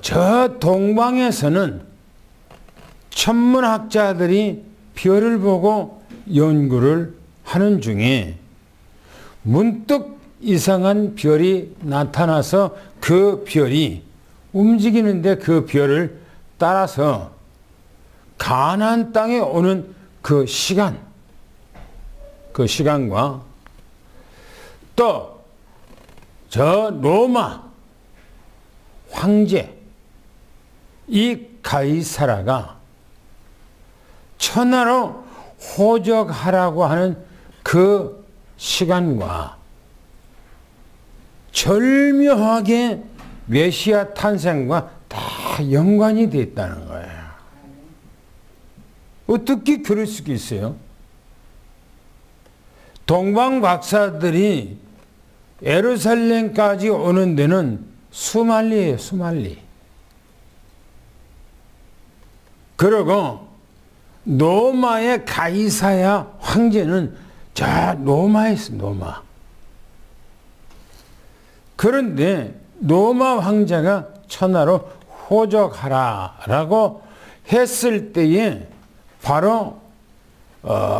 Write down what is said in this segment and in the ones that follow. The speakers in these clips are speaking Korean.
저 동방에서는 천문학자들이 별을 보고 연구를 하는 중에 문득 이상한 별이 나타나서 그 별이 움직이는데 그 별을 따라서 가나안 땅에 오는 그 시간과 또 저 로마 황제 이 가이사라가 천하로 호적하라고 하는 그 시간과 절묘하게 메시아 탄생과 다 연관이 되어 있다는 거예요. 어떻게 그럴 수가 있어요? 동방 박사들이 예루살렘까지 오는 데는 수만리예요, 수만리. 그리고 로마의 가이사야 황제는 저 로마에 있어, 로마. 그런데 로마 황제가 천하로 호적하라라고 했을 때에 바로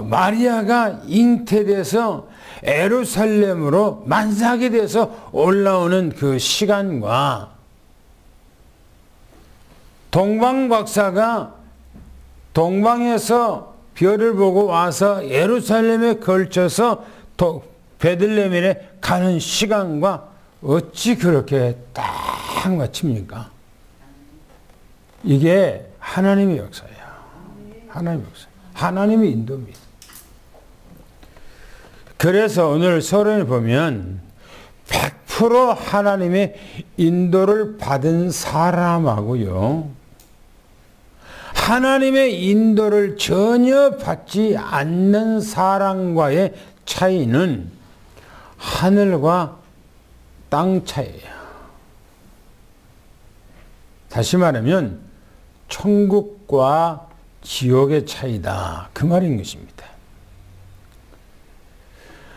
마리아가 잉태돼서 예루살렘으로 만삭이 돼서 올라오는 그 시간과 동방 박사가 동방에서 별을 보고 와서 예루살렘에 걸쳐서 베들레헴에 가는 시간과 어찌 그렇게 딱 맞춥니까? 이게 하나님의 역사예요. 하나님의 역사. 하나님의 인도입니다. 그래서 오늘 서론을 보면 100% 하나님의 인도를 받은 사람하고요, 하나님의 인도를 전혀 받지 않는 사람과의 차이는 하늘과 땅 차이예요. 다시 말하면 천국과 지옥의 차이다, 그 말인 것입니다.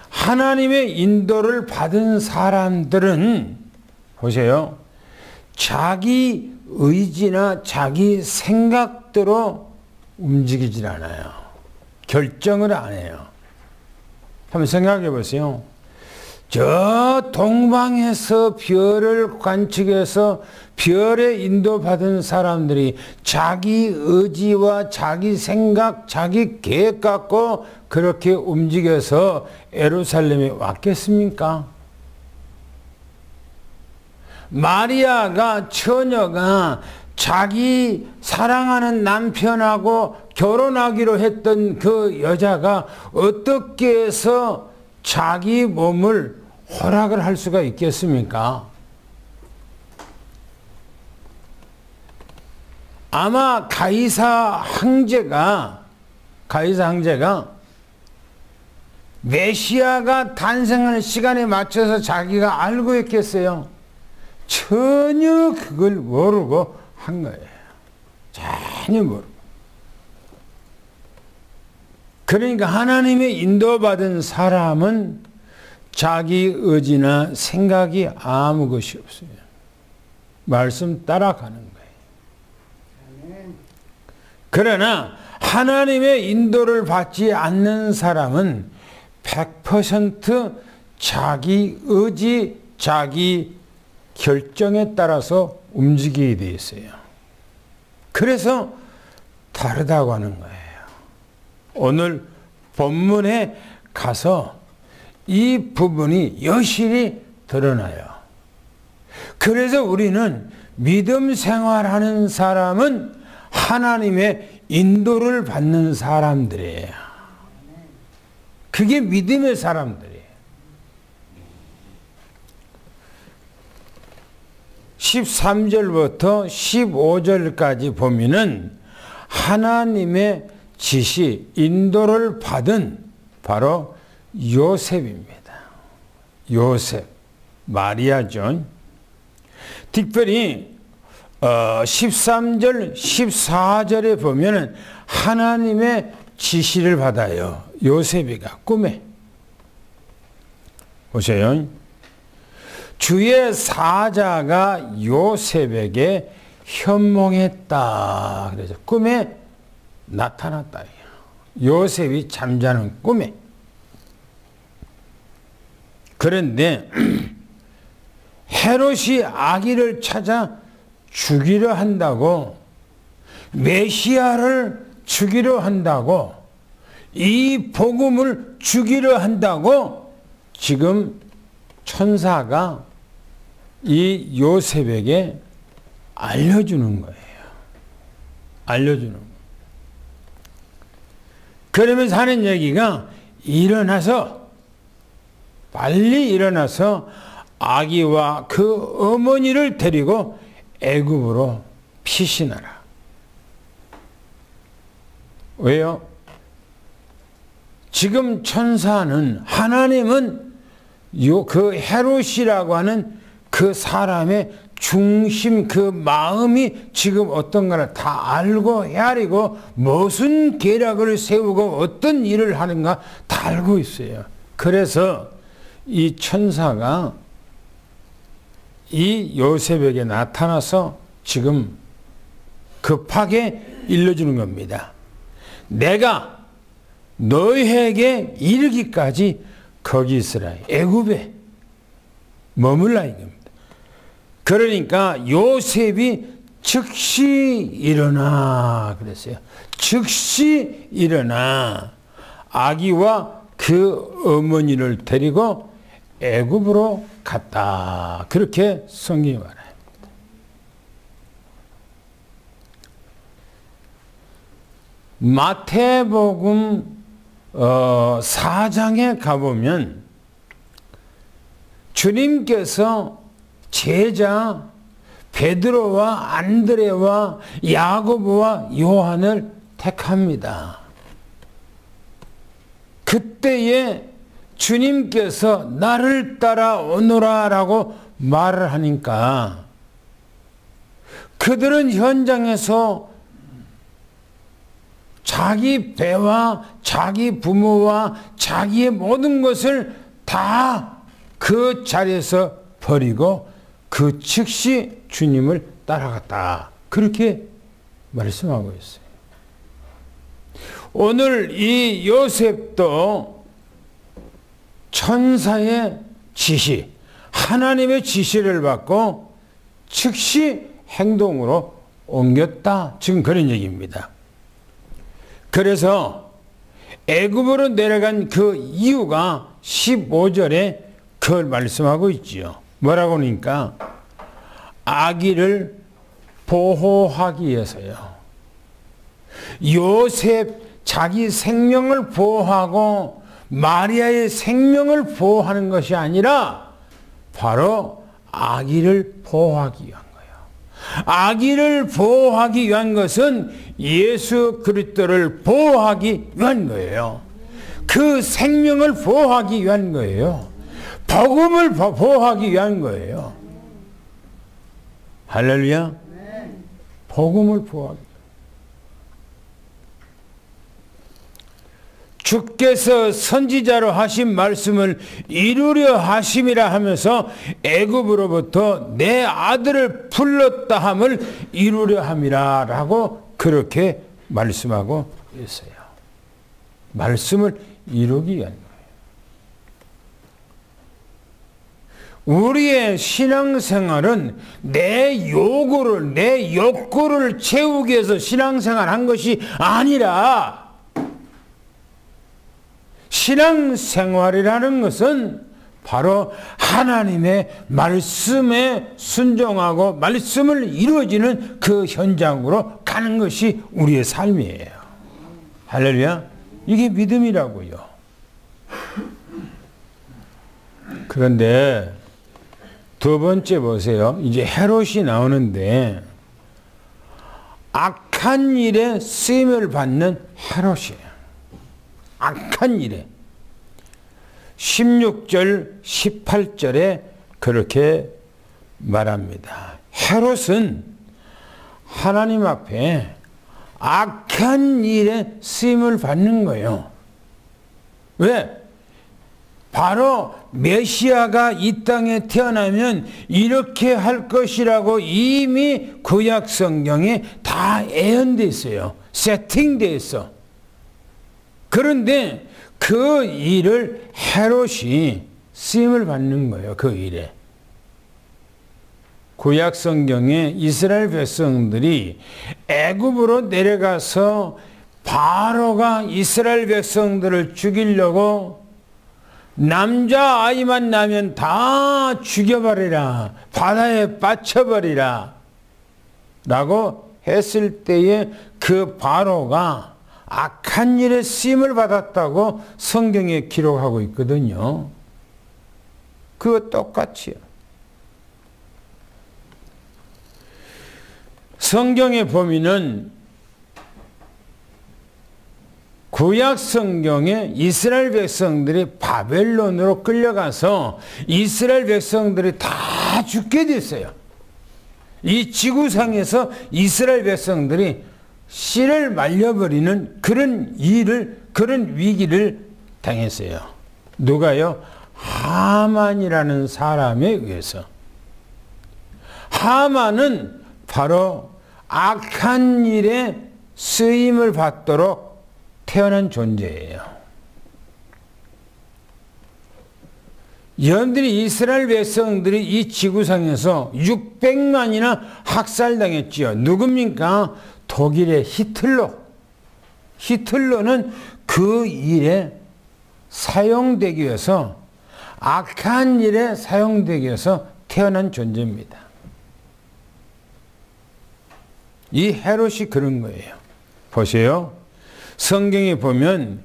하나님의 인도를 받은 사람들은 보세요, 자기 의지나 자기 생각대로 움직이질 않아요. 결정을 안 해요. 한번 생각해 보세요. 저 동방에서 별을 관측해서 별에 인도받은 사람들이 자기 의지와 자기 생각, 자기 계획 갖고 그렇게 움직여서 예루살렘에 왔겠습니까? 마리아가, 처녀가 자기 사랑하는 남편하고 결혼하기로 했던 그 여자가 어떻게 해서 자기 몸을 허락을 할 수가 있겠습니까? 아마 가이사 황제가 메시아가 탄생할 시간에 맞춰서 자기가 알고 있겠어요? 전혀 그걸 모르고 한 거예요. 전혀 모르고. 그러니까 하나님의 인도받은 사람은 자기 의지나 생각이 아무 것이 없어요. 말씀 따라가는 거예요. 그러나 하나님의 인도를 받지 않는 사람은 100% 자기 의지, 자기 결정에 따라서 움직이게 되어 있어요. 그래서 다르다고 하는 거예요. 오늘 본문에 가서 이 부분이 여실히 드러나요. 그래서 우리는 믿음 생활하는 사람은 하나님의 인도를 받는 사람들이에요. 그게 믿음의 사람들이에요. 13절부터 15절까지 보면은 하나님의 지시, 인도를 받은 바로 요셉입니다. 요셉, 마리아죠. 특별히 13절, 14절에 보면은 하나님의 지시를 받아요. 요셉이가 꿈에. 보세요. 주의 사자가 요셉에게 현몽했다. 그래서 꿈에 나타났다. 요셉이 잠자는 꿈에. 그런데 헤롯이 아기를 찾아 죽이려 한다고, 메시아를 죽이려 한다고, 이 복음을 죽이려 한다고 지금 천사가 이 요셉에게 알려주는 거예요. 알려주는 거예요. 그러면서 하는 얘기가, 일어나서, 빨리 일어나서 아기와 그 어머니를 데리고 애굽으로 피신하라. 왜요? 지금 천사는, 하나님은 그 헤롯이라고 하는 그 사람의 중심, 그 마음이 지금 어떤가를 다 알고 헤아리고 무슨 계략을 세우고 어떤 일을 하는가 다 알고 있어요. 그래서 이 천사가 이 요셉에게 나타나서 지금 급하게 일러주는 겁니다. 내가 너희에게 이르기까지 거기 있으라. 애굽에 머물라 이겁니다. 그러니까 요셉이 즉시 일어나 그랬어요. 즉시 일어나 아기와 그 어머니를 데리고 애굽으로 갔다. 그렇게 성경이 말합니다. 마태복음 4장에 가보면 주님께서 제자 베드로와 안드레와 야고보와 요한을 택합니다. 그때에 주님께서 나를 따라오너라 라고 말을 하니까 그들은 현장에서 자기 배와 자기 부모와 자기의 모든 것을 다 그 자리에서 버리고 그 즉시 주님을 따라갔다. 그렇게 말씀하고 있어요. 오늘 이 요셉도 천사의 지시, 하나님의 지시를 받고 즉시 행동으로 옮겼다. 지금 그런 얘기입니다. 그래서 애굽으로 내려간 그 이유가 15절에 그걸 말씀하고 있지요. 뭐라고 하니까 아기를 보호하기 위해서요. 요셉 자기 생명을 보호하고 마리아의 생명을 보호하는 것이 아니라 바로 아기를 보호하기 위한 거예요. 아기를 보호하기 위한 것은 예수 그리스도를 보호하기 위한 거예요. 그 생명을 보호하기 위한 거예요. 복음을 보호하기 위한 거예요. 할렐루야. 복음을 보호하기. 주께서 선지자로 하신 말씀을 이루려 하심이라 하면서 애굽으로부터 내 아들을 불렀다 함을 이루려 함이라 라고 그렇게 말씀하고 있어요. 말씀을 이루기 위한 거예요. 우리의 신앙생활은 내 요구를, 내 욕구를 채우기 위해서 신앙생활한 것이 아니라 신앙생활이라는 것은 바로 하나님의 말씀에 순종하고 말씀을 이루어지는 그 현장으로 가는 것이 우리의 삶이에요. 할렐루야. 이게 믿음이라고요. 그런데 두 번째 보세요. 이제 헤롯이 나오는데 악한 일에 쓰임을 받는 헤롯이에요. 악한 일에. 16절 18절에 그렇게 말합니다. 헤롯은 하나님 앞에 악한 일에 쓰임을 받는 거예요. 왜? 바로 메시아가 이 땅에 태어나면 이렇게 할 것이라고 이미 구약 성경에 다 예언되어 있어요. 세팅되어 있어. 그런데 그 일을 헤롯이 쓰임을 받는 거예요. 그 일에. 구약 성경에 이스라엘 백성들이 애굽으로 내려가서 바로가 이스라엘 백성들을 죽이려고 남자 아이만 나면 다 죽여버리라, 바다에 빠쳐버리라 라고 했을 때에 그 바로가 악한 일에 쓰임을 받았다고 성경에 기록하고 있거든요. 그거 똑같이요. 성경에 보면은 구약 성경에 이스라엘 백성들이 바벨론으로 끌려가서 이스라엘 백성들이 다 죽게 됐어요. 이 지구상에서 이스라엘 백성들이 씨를 말려버리는 그런 일을, 그런 위기를 당했어요. 누가요? 하만이라는 사람에 의해서. 하만은 바로 악한 일에 쓰임을 받도록 태어난 존재예요. 여러분들이 이스라엘 백성들이 이 지구상에서 600만이나 학살당했지요. 누굽니까? 독일의 히틀러. 히틀러는 그 일에 사용되기 위해서, 악한 일에 사용되기 위해서 태어난 존재입니다. 이 헤롯이 그런 거예요. 보세요. 성경에 보면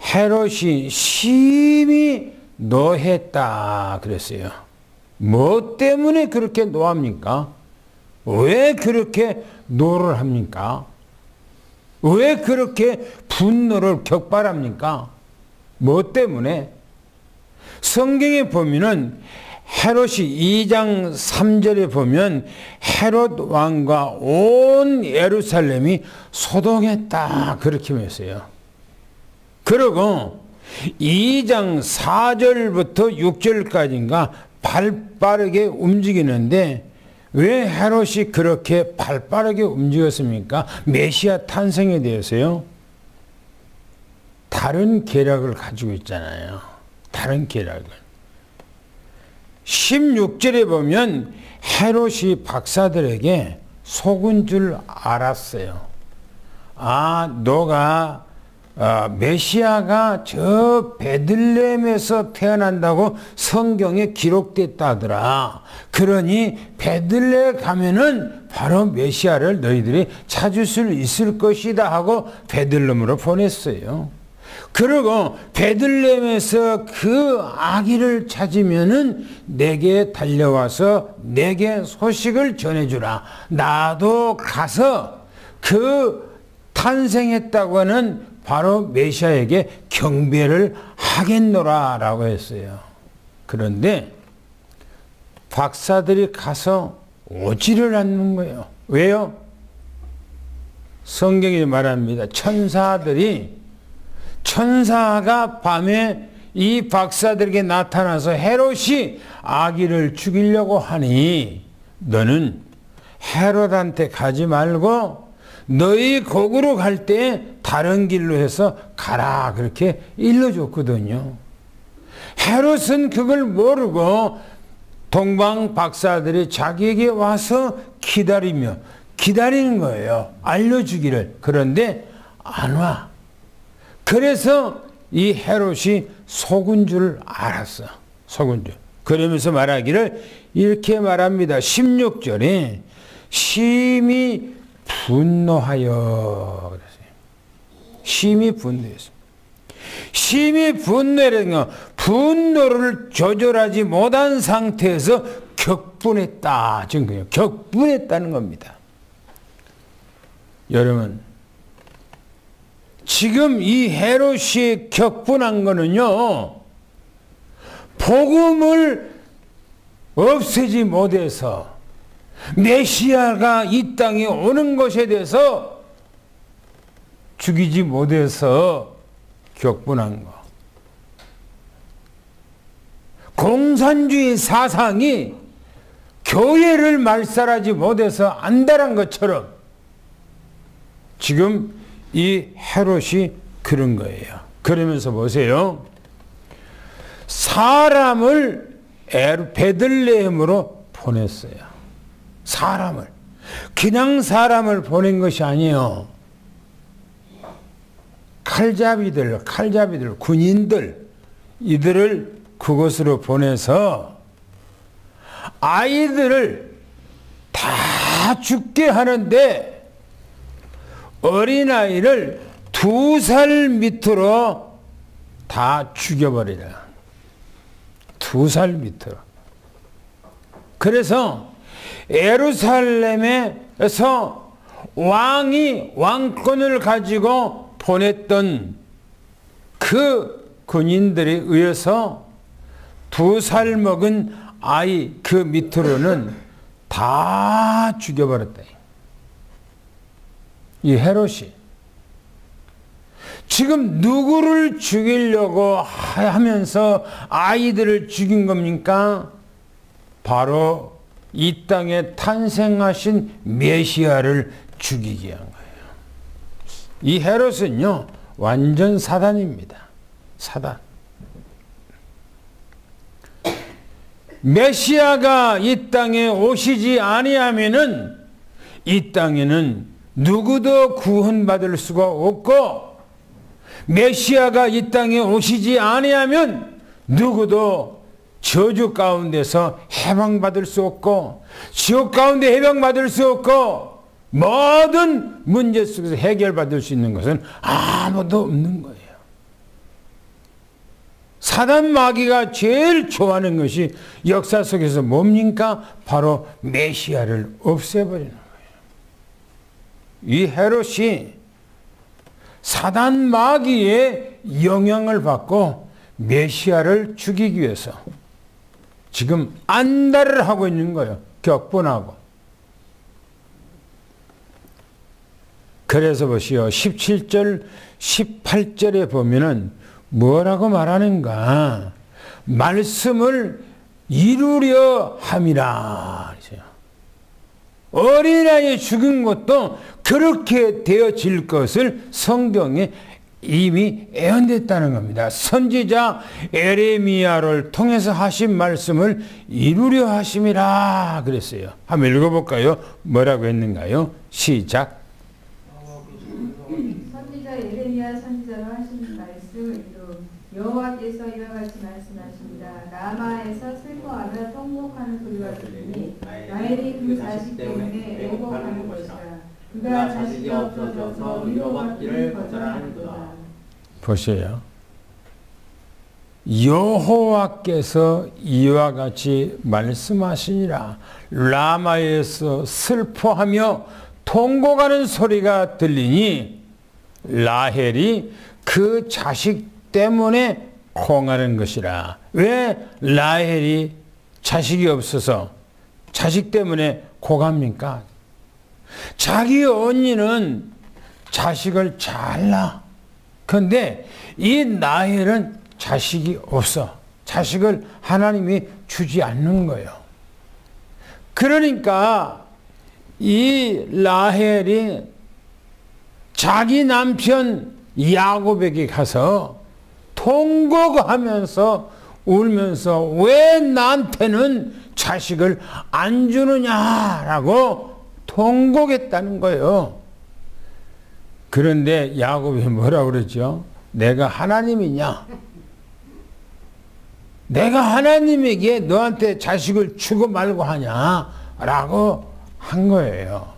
헤롯이 심히 노했다 그랬어요. 뭐 때문에 그렇게 노합니까? 왜 그렇게 노를 합니까? 왜 그렇게 분노를 격발합니까? 뭐 때문에? 성경에 보면은 헤롯이 2장 3절에 보면 헤롯 왕과 온 예루살렘이 소동했다 그렇게 했어요. 그리고 2장 4절부터 6절까지인가 발빠르게 움직이는데 왜 헤롯이 그렇게 발빠르게 움직였습니까? 메시아 탄생에 대해서요. 다른 계략을 가지고 있잖아요. 다른 계략을. 16절에 보면 헤롯이 박사들에게 속은 줄 알았어요. 아, 너가 메시아가 저 베들레헴에서 태어난다고 성경에 기록됐다더라. 그러니 베들레헴 가면은 바로 메시아를 너희들이 찾을 수 있을 것이다 하고 베들레헴으로 보냈어요. 그리고 베들레헴에서 그 아기를 찾으면은 내게 달려와서 내게 소식을 전해주라. 나도 가서 그 탄생했다고 하는 바로 메시아에게 경배를 하겠노라 라고 했어요. 그런데 박사들이 가서 오지를 않는 거예요. 왜요? 성경이 말합니다. 천사가 밤에 이 박사들에게 나타나서 헤롯이 아기를 죽이려고 하니 너는 헤롯한테 가지 말고 너희 거구로 갈 때 다른 길로 해서 가라 그렇게 일러줬거든요. 헤롯은 그걸 모르고 동방 박사들이 자기에게 와서 기다리는 거예요. 알려주기를. 그런데 안 와. 그래서 이 헤롯이 속은 줄 알았어. 속은 줄. 그러면서 말하기를 이렇게 말합니다. 16절에 심히 분노하여 그랬어요. 심히 분노했어요. 심히 분노라는 건 분노를 조절하지 못한 상태에서 격분했다. 지금 그냥 격분했다는 겁니다. 여러분, 지금 이 헤롯이 격분한 거는요, 복음을 없애지 못해서 메시아가 이 땅에 오는 것에 대해서 죽이지 못해서 격분한 거. 공산주의 사상이 교회를 말살하지 못해서 안달한 것처럼 지금 이 헤롯이 그런 거예요. 그러면서 보세요. 사람을 베들레헴으로 보냈어요. 사람을. 그냥 사람을 보낸 것이 아니에요. 칼잡이들, 군인들, 이들을 그곳으로 보내서 아이들을 다 죽게 하는데 어린아이를 2살 밑으로 다 죽여버리라. 2살 밑으로. 그래서 예루살렘에서 왕이 왕권을 가지고 보냈던 그 군인들에 의해서 2살 먹은 아이 그 밑으로는 다 죽여버렸다. 이 헤롯이 지금 누구를 죽이려고 하면서 아이들을 죽인 겁니까? 바로 이 땅에 탄생하신 메시아를 죽이기 위한 거예요. 이 헤롯은요, 완전 사단입니다. 사단. 메시아가 이 땅에 오시지 아니하면은 이 땅에는 누구도 구원받을 수가 없고, 메시아가 이 땅에 오시지 아니하면 누구도 저주 가운데서 해방받을 수 없고, 지옥 가운데 해방받을 수 없고, 모든 문제 속에서 해결받을 수 있는 것은 아무도 없는 거예요. 사단 마귀가 제일 좋아하는 것이 역사 속에서 뭡니까? 바로 메시아를 없애버리는 거예요. 이 헤롯이 사단 마귀의 영향을 받고 메시아를 죽이기 위해서 지금 안달을 하고 있는 거예요. 격분하고. 그래서 보시오. 17절, 18절에 보면은 뭐라고 말하는가? 말씀을 이루려 함이라. 어린아이 죽은 것도 그렇게 되어질 것을 성경에 이미 예언됐다는 겁니다. 선지자 에레미야를 통해서 하신 말씀을 이루려 하심이라 그랬어요. 한번 읽어볼까요? 뭐라고 했는가요? 시작. 선지자 에레미야 선지자로 하신 말씀을 여호와께서 이와 같이 말씀하십니다. 라마에서 슬퍼하며 통곡하는 소리가 들리니 라헬이 그 자식 때문에 애곡하는 것이라. 그가 자식이 없어져서 위로받기를 거절하는도다. 보세요. 여호와께서 이와 같이 말씀하시니라. 라마에서 슬퍼하며 통곡하는 소리가 들리니 라헬이 그 자식 때문에 공하는 것이라. 왜 라헬이 자식이 없어서 자식 때문에 고갑니까? 자기 언니는 자식을 잘 낳아. 그런데 이 라헬은 자식이 없어. 자식을 하나님이 주지 않는 거예요. 그러니까 이 라헬이 자기 남편 야곱에게 가서 통곡하면서 울면서 왜 나한테는 자식을 안 주느냐라고 통곡했다는 거예요. 그런데 야곱이 뭐라고 그랬죠? 내가 하나님이냐? 내가 하나님에게 너한테 자식을 주고 말고 하냐? 라고 한 거예요.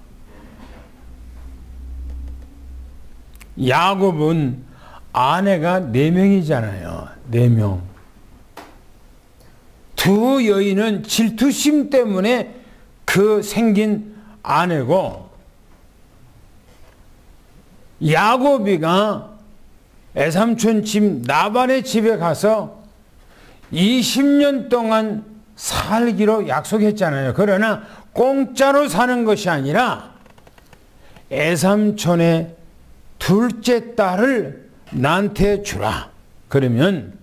야곱은 아내가 4명이잖아요. 4명. 두 여인은 질투심 때문에 그 생긴 아내고, 야곱이가 애삼촌 집 라반의 집에 가서 20년 동안 살기로 약속했잖아요. 그러나 공짜로 사는 것이 아니라 애삼촌의 둘째 딸을 나한테 주라. 그러면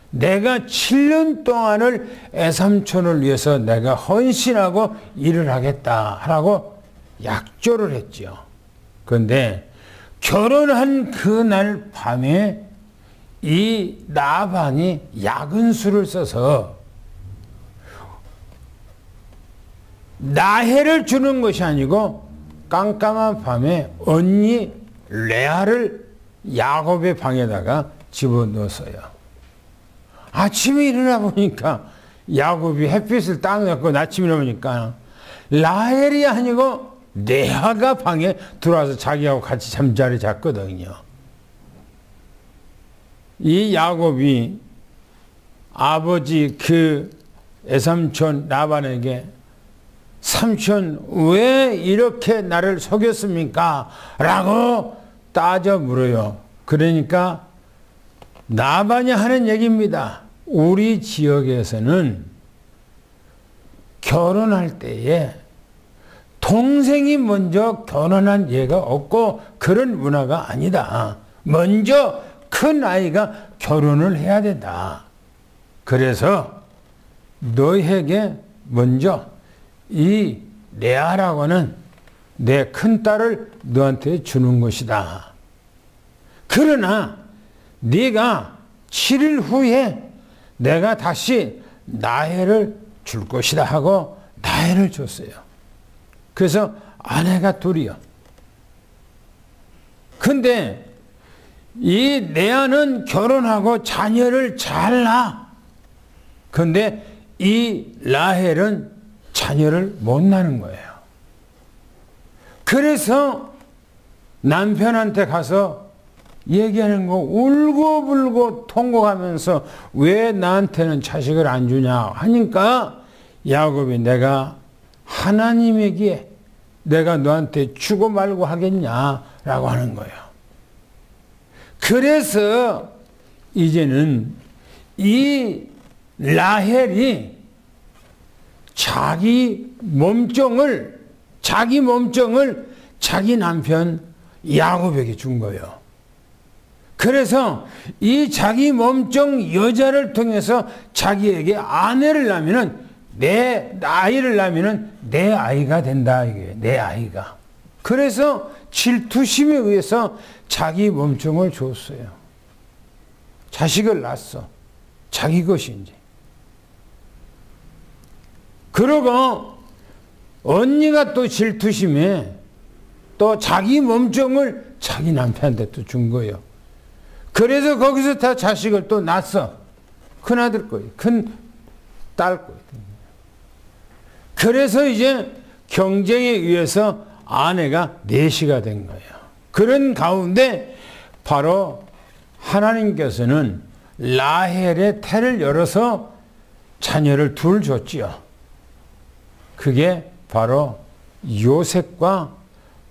내가 7년 동안을 애삼촌을 위해서 내가 헌신하고 일을 하겠다라고 약조를 했죠. 그런데 결혼한 그날 밤에 이 라반이 야근수를 써서 라헬을 주는 것이 아니고 깜깜한 밤에 언니 레아를 야곱의 방에다가 집어넣었어요. 아침에 일어나 보니까 야곱이 햇빛을 딱 넣고 아침에 일어나보니까 라헬이 아니고 레아가 방에 들어와서 자기하고 같이 잠자리 잤거든요. 이 야곱이 아버지 그 애삼촌 라반에게 삼촌 왜 이렇게 나를 속였습니까? 라고 따져 물어요. 그러니까 라반이 하는 얘기입니다. 우리 지역에서는 결혼할 때에 동생이 먼저 결혼한 예가 없고 그런 문화가 아니다. 먼저 큰 아이가 결혼을 해야 된다. 그래서 너에게 먼저 이 레아라고는 내 큰딸을 너한테 주는 것이다. 그러나 네가 7일 후에 내가 다시 라헬을 줄 것이다 하고 라헬을 줬어요. 그래서 아내가 둘이요. 근데 이 레아는 결혼하고 자녀를 잘 낳아. 근데 이 라헬은 자녀를 못 낳는 거예요. 그래서 남편한테 가서 얘기하는 거 울고불고 통곡하면서 왜 나한테는 자식을 안 주냐 하니까 야곱이 내가 하나님에게 내가 너한테 주고 말고 하겠냐라고 하는 거예요. 그래서 이제는 이 라헬이 자기 몸종을 자기 남편 야곱에게 준 거예요. 그래서 이 자기 몸종 여자를 통해서 자기에게 아내를 낳으면은 내 아이를 낳으면은 내 아이가 된다 이게 내 아이가. 그래서 질투심에 의해서 자기 몸종을 줬어요. 자식을 낳았어. 자기 것이 이제. 그러고 언니가 또 질투심에 또 자기 몸종을 자기 남편한테 또 준 거예요. 그래서 거기서 다 자식을 또 낳았어. 큰아들 거예요. 큰딸 거예요. 그래서 이제 경쟁에 의해서 아내가 넷이가 된 거예요. 그런 가운데 바로 하나님께서는 라헬의 태를 열어서 자녀를 둘 줬지요. 그게 바로 요셉과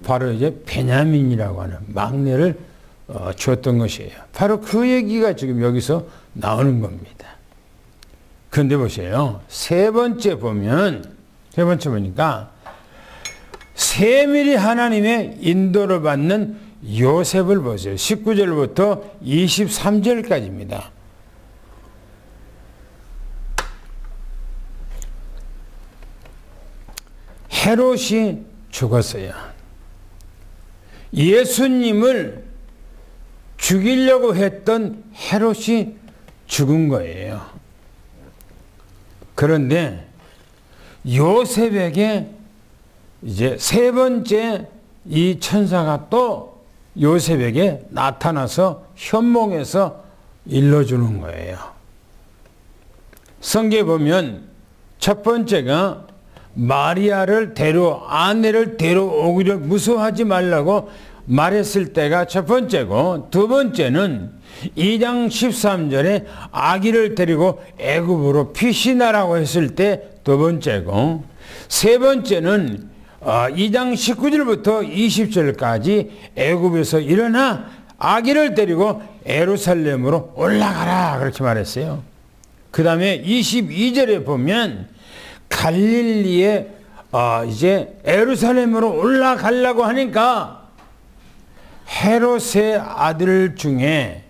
바로 이제 베냐민이라고 하는 막내를 줬던 것이에요. 바로 그 얘기가 지금 여기서 나오는 겁니다. 그런데 보세요. 세 번째 보니까 세밀히 하나님의 인도를 받는 요셉을 보세요. 19절부터 23절까지입니다. 헤롯이 죽었어요. 예수님을 죽이려고 했던 헤롯이 죽은 거예요. 그런데 요셉에게 이제 세 번째 이 천사가 또 요셉에게 나타나서 현몽에서 일러주는 거예요. 성경에 보면 첫 번째가 마리아를 아내를 데려오기를 무서워하지 말라고 말했을 때가 첫 번째고, 두 번째는 2장 13절에 아기를 데리고 애굽으로 피신하라고 했을 때 두 번째고, 세 번째는 2장 19절부터 20절까지 애굽에서 일어나 아기를 데리고 예루살렘으로 올라가라 그렇게 말했어요. 그 다음에 22절에 보면 갈릴리에 이제 예루살렘으로 올라가려고 하니까 헤롯의 아들 중에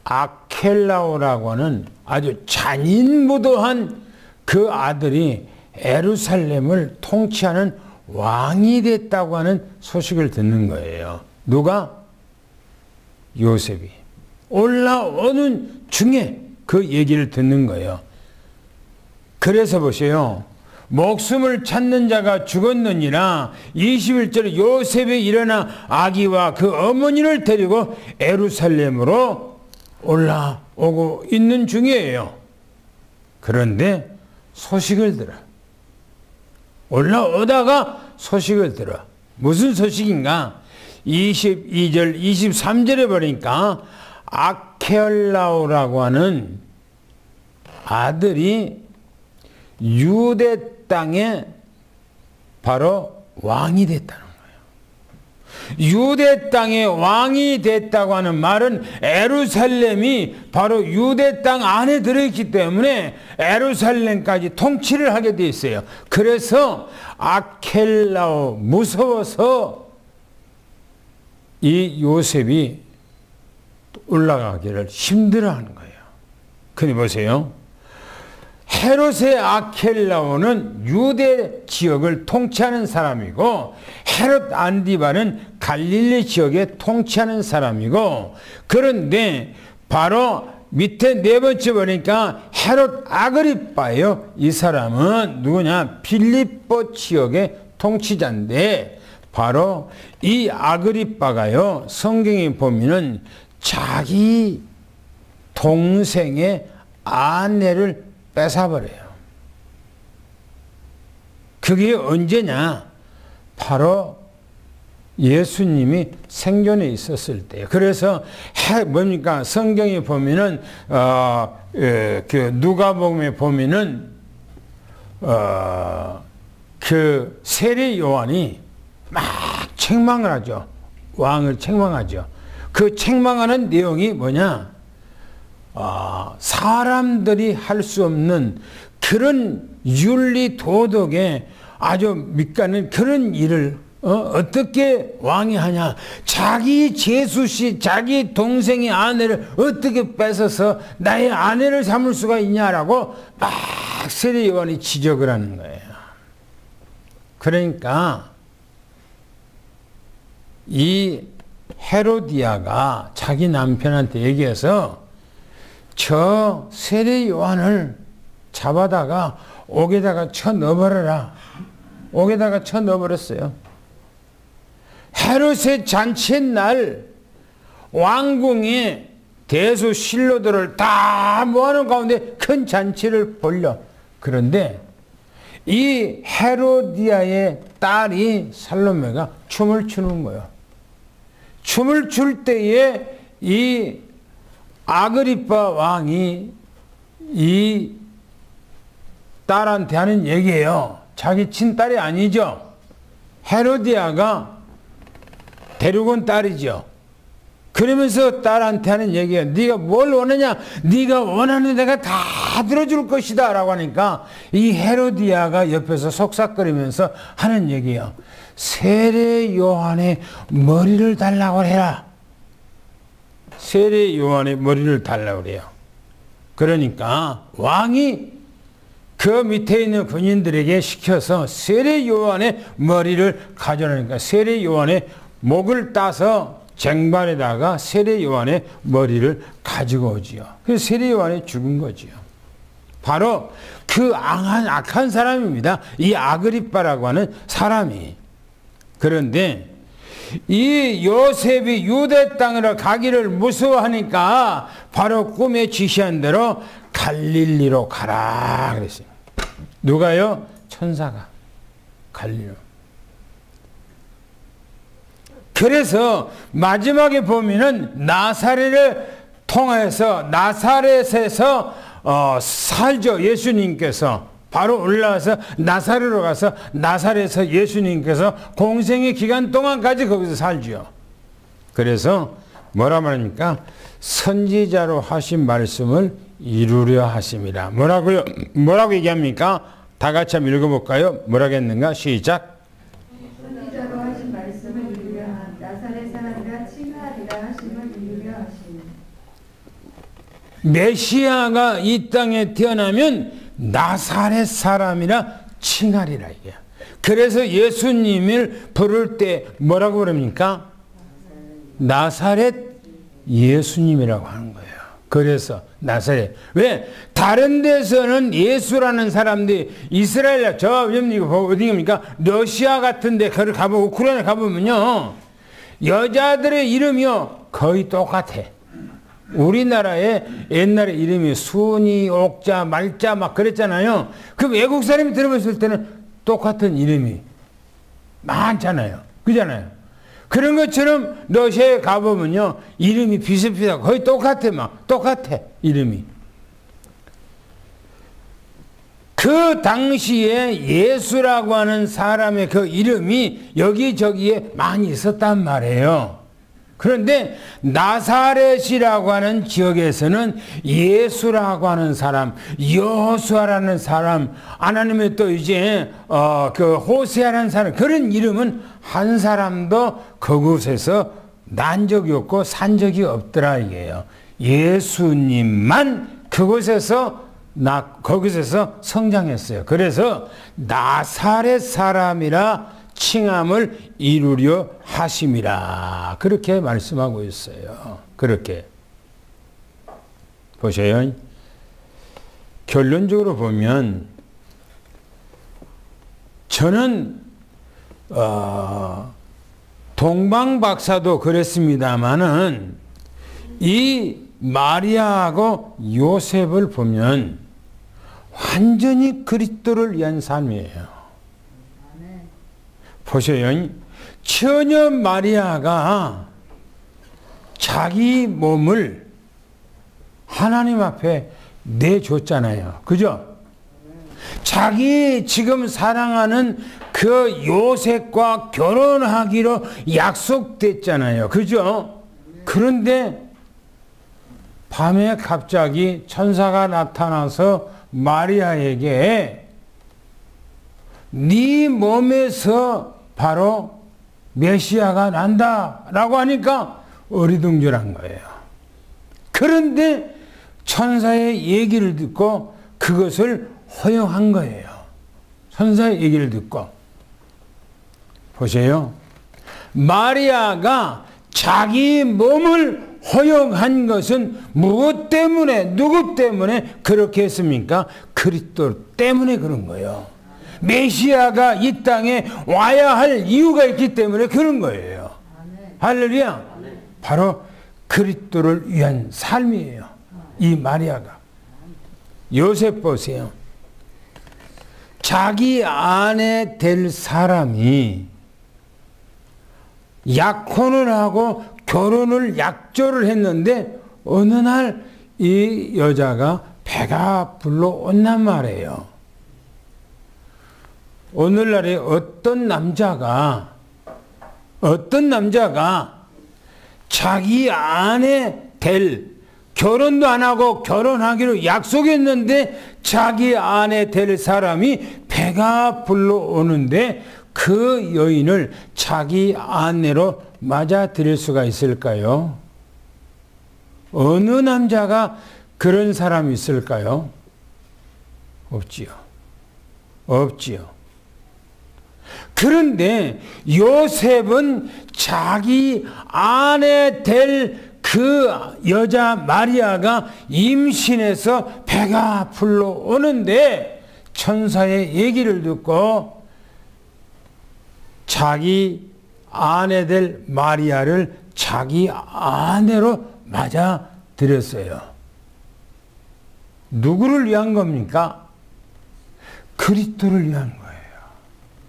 아켈라오라고 하는 아주 잔인무도한 그 아들이 예루살렘을 통치하는 왕이 됐다고 하는 소식을 듣는 거예요. 누가? 요셉이. 올라오는 중에 그 얘기를 듣는 거예요. 그래서 보세요. 목숨을 찾는 자가 죽었느니라. 21절 요셉이 일어나 아기와 그 어머니를 데리고 예루살렘으로 올라오고 있는 중이에요. 그런데 소식을 들어. 올라오다가 소식을 들어. 무슨 소식인가? 22절 23절에 보니까 아켈라오라고 하는 아들이 유대 땅에 바로 왕이 됐다는 거예요. 유대 땅에 왕이 됐다고 하는 말은 예루살렘이 바로 유대 땅 안에 들어있기 때문에 예루살렘까지 통치를 하게 돼 있어요. 그래서 아켈라오 무서워서 이 요셉이 올라가기를 힘들어하는 거예요. 근데 보세요. 헤롯의 아켈라오는 유대 지역을 통치하는 사람이고 헤롯 안디바는 갈릴리 지역에 통치하는 사람이고, 그런데 바로 밑에 네 번째 보니까 헤롯 아그리빠예요. 이 사람은 누구냐? 빌립보 지역의 통치자인데 바로 이 아그리빠가요, 성경에 보면은 자기 동생의 아내를 뺏어버려요. 그게 언제냐? 바로 예수님이 생존에 있었을 때예요. 그래서 뭡니까? 성경에 보면은 그 누가복음에 보면은 그 세례 요한이 막 책망을 하죠. 왕을 책망하죠. 그 책망하는 내용이 뭐냐? 사람들이 할 수 없는 그런 윤리 도덕에 아주 밑가는 그런 일을 어떻게 왕이 하냐? 자기 제수씨, 자기 동생의 아내를 어떻게 뺏어서 나의 아내를 삼을 수가 있냐라고 막 세례 요한이 지적을 하는 거예요. 그러니까 이 헤로디아가 자기 남편한테 얘기해서 저 세례 요한을 잡아다가 옥에다가 쳐 넣어버려라. 옥에다가 쳐 넣어버렸어요. 헤롯의 잔치 날 왕궁의 대수 신료들을 다 모아놓은 가운데 큰 잔치를 벌려. 그런데 이 헤로디아의 딸이 살로메가 춤을 추는 거예요. 춤을 출 때에 이 아그리빠 왕이 이 딸한테 하는 얘기예요. 자기 친딸이 아니죠. 헤로디아가 데리고 온 딸이죠. 그러면서 딸한테 하는 얘기예요. 네가 뭘 원하냐? 네가 원하는 내가 다 들어줄 것이다 라고 하니까 이 헤로디아가 옆에서 속삭거리면서 하는 얘기예요. 세례 요한의 머리를 달라고 해라. 세례 요한의 머리를 달라고 그래요. 그러니까 왕이 그 밑에 있는 군인들에게 시켜서 세례 요한의 머리를 가져오니까 세례 요한의 목을 따서 쟁반에다가 세례 요한의 머리를 가지고 오지요. 그래서 세례 요한이 죽은 거지요. 바로 그 악한 사람입니다. 이 아그리빠라고 하는 사람이. 그런데 이 요셉이 유대 땅으로 가기를 무서워하니까 바로 꿈에 지시한 대로 갈릴리로 가라 그랬어요. 누가요? 천사가 갈릴리로. 그래서 마지막에 보면은 나사렛을 통해서 나사렛에서 살죠. 예수님께서 바로 올라와서 나사렛으로 가서 나사렛에서 예수님께서 공생의 기간 동안까지 거기서 살죠. 그래서 뭐라 말합니까? 선지자로 하신 말씀을 이루려 하심이라. 뭐라고요? 뭐라고 얘기합니까? 다 같이 한번 읽어볼까요? 뭐라고 했는가? 시작. 선지자로 하신 말씀을 이루려 한 나사렛 사람이라 칭하리라 하심을 이루려 하심. 메시아가 이 땅에 태어나면 나사렛 사람이라 칭하리라 이게. 그래서 예수님을 부를 때 뭐라고 그럽니까? 나사렛 예수님이라고 하는 거예요. 그래서 나사렛. 왜? 다른 데서는 예수라는 사람들이 이스라엘 저 어디입니까? 러시아 같은 데 가보고 우크라이나 가보면요, 여자들의 이름이요 거의 똑같아. 우리나라에 옛날에 이름이 순이, 옥자, 말자 막 그랬잖아요. 그 외국 사람이 들어봤을 때는 똑같은 이름이 많잖아요. 그잖아요. 그런 것처럼 러시아에 가보면요, 이름이 비슷비슷하고 거의 똑같아. 막 똑같아 이름이. 그 당시에 예수라고 하는 사람의 그 이름이 여기저기에 많이 있었단 말이에요. 그런데 나사렛이라고 하는 지역에서는 예수라고 하는 사람, 여호수아라는 사람, 하나님의 또 이제 그 호세아라는 사람, 그런 이름은 한 사람도 그곳에서 난 적이 없고 산 적이 없더라 이게요. 예수님만 그곳에서 거기서 성장했어요. 그래서 나사렛 사람이라 칭함을 이루려 하심이라 그렇게 말씀하고 있어요. 그렇게 보세요. 결론적으로 보면 저는 동방박사도 그랬습니다마는 이 마리아하고 요셉을 보면 완전히 그리스도를 위한 삶이에요. 보세요. 처녀 마리아가 자기 몸을 하나님 앞에 내줬잖아요. 그죠? 자기 지금 사랑하는 그 요셉과 결혼하기로 약속됐잖아요. 그죠? 그런데 밤에 갑자기 천사가 나타나서 마리아에게 네 몸에서 바로 메시아가 난다라고 하니까 어리둥절한 거예요. 그런데 천사의 얘기를 듣고 그것을 허용한 거예요. 천사의 얘기를 듣고. 보세요. 마리아가 자기 몸을 허용한 것은 무엇 때문에, 누구 때문에 그렇게 했습니까? 그리스도 때문에 그런 거예요. 메시아가 이 땅에 와야 할 이유가 있기 때문에 그런 거예요. 할렐루야. 바로 그리스도를 위한 삶이에요. 이 마리아가. 요셉 보세요. 자기 아내 될 사람이 약혼을 하고 결혼을 약조를 했는데 어느 날 이 여자가 배가 불러온단 말이에요. 오늘날에 어떤 남자가 자기 아내 될, 결혼도 안 하고 결혼하기로 약속했는데 자기 아내 될 사람이 배가 불러오는데 그 여인을 자기 아내로 맞아들일 수가 있을까요? 어느 남자가 그런 사람이 있을까요? 없지요. 없지요. 그런데 요셉은 자기 아내 될 그 여자 마리아가 임신해서 배가 불러오는데 천사의 얘기를 듣고 자기 아내 될 마리아를 자기 아내로 맞아들였어요. 누구를 위한 겁니까? 그리스도를 위한 거예요.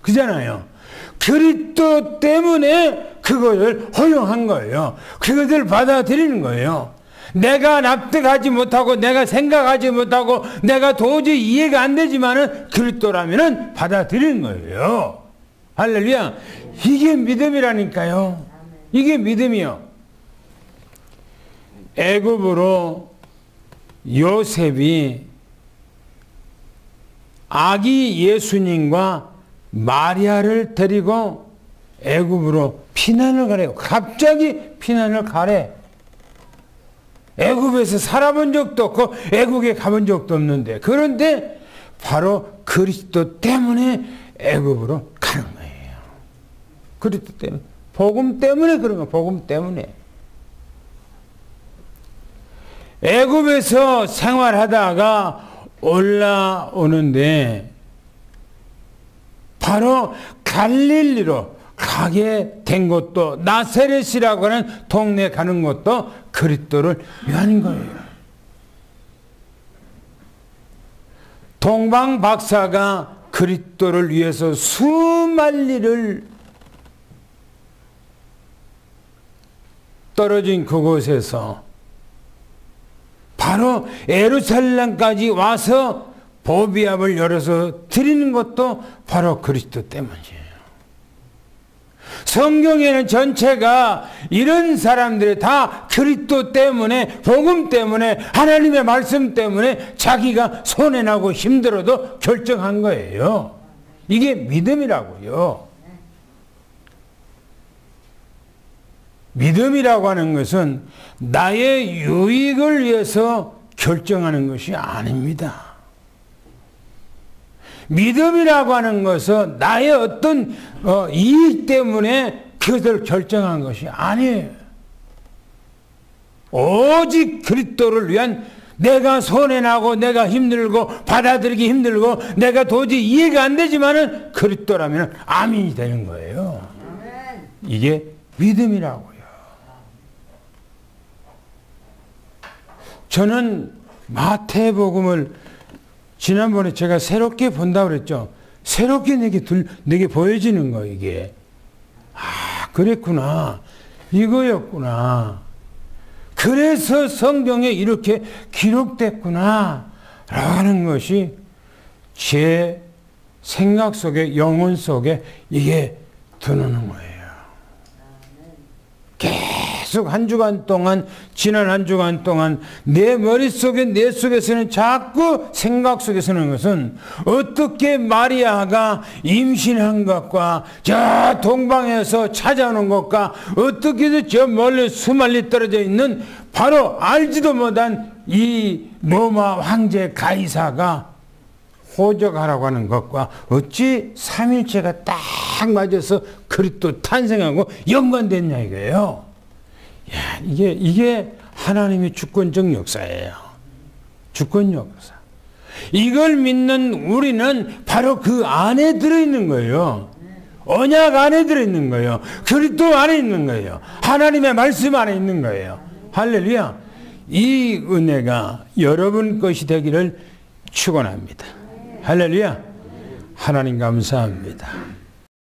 그잖아요. 그리스도 때문에 그것을 허용한 거예요. 그것을 받아들이는 거예요. 내가 납득하지 못하고 내가 생각하지 못하고 내가 도저히 이해가 안 되지만은 그리스도라면은 받아들이는 거예요. 할렐루야. 이게 믿음이라니까요. 이게 믿음이요. 애굽으로 요셉이 아기 예수님과 마리아를 데리고 애굽으로 피난을 가래요. 갑자기 피난을 가래. 애굽에서 살아본 적도 없고 애국에 가본 적도 없는데, 그런데 바로 그리스도 때문에 애굽으로 가는 거예요. 그리스도 때문에, 복음 때문에 그런 거예요. 복음 때문에. 애굽에서 생활하다가 올라오는데 바로 갈릴리로 가게 된 것도, 나사렛이라고 하는 동네 가는 것도 그리스도를 위한 거예요. 동방 박사가 그리스도를 위해서 수만리를 떨어진 그곳에서 바로 예루살렘까지 와서 보비압을 열어서 드리는 것도 바로 그리스도 때문이에요. 성경에는 전체가 이런 사람들이 다 그리스도 때문에, 복음 때문에, 하나님의 말씀 때문에 자기가 손해나고 힘들어도 결정한 거예요. 이게 믿음이라고요. 믿음이라고 하는 것은 나의 유익을 위해서 결정하는 것이 아닙니다. 믿음이라고 하는 것은 나의 어떤 이익 때문에 그것을 결정한 것이 아니에요. 오직 그리스도를 위한, 내가 손해나고 내가 힘들고 받아들이기 힘들고 내가 도저히 이해가 안 되지만은 그리스도라면 아멘이 되는 거예요. 이게 믿음이라고요. 저는 마태복음을 지난번에 제가 새롭게 본다고 그랬죠. 새롭게 내게 보여지는 거, 이게. 아, 그랬구나. 이거였구나. 그래서 성경에 이렇게 기록됐구나. 라는 것이 제 생각 속에, 영혼 속에 이게 드러나는 거예요. 계속 한 주간 동안, 지난 한 주간 동안 내 머릿속에, 내 속에서는 자꾸 생각 속에 서는 것은 어떻게 마리아가 임신한 것과 저 동방에서 찾아오는 것과 어떻게 저 멀리 수만리 떨어져 있는 바로 알지도 못한 이 로마 황제 가이사가 호적하라고 하는 것과 어찌 삼일체가 딱 맞아서 그리스도 탄생하고 연관됐냐 이거예요. 야, 이게 하나님의 주권적 역사예요. 주권 역사. 이걸 믿는 우리는 바로 그 안에 들어있는 거예요. 언약 안에 들어있는 거예요. 그리스도 안에 있는 거예요. 하나님의 말씀 안에 있는 거예요. 할렐루야. 이 은혜가 여러분 것이 되기를 축원합니다. 할렐루야. 하나님 감사합니다.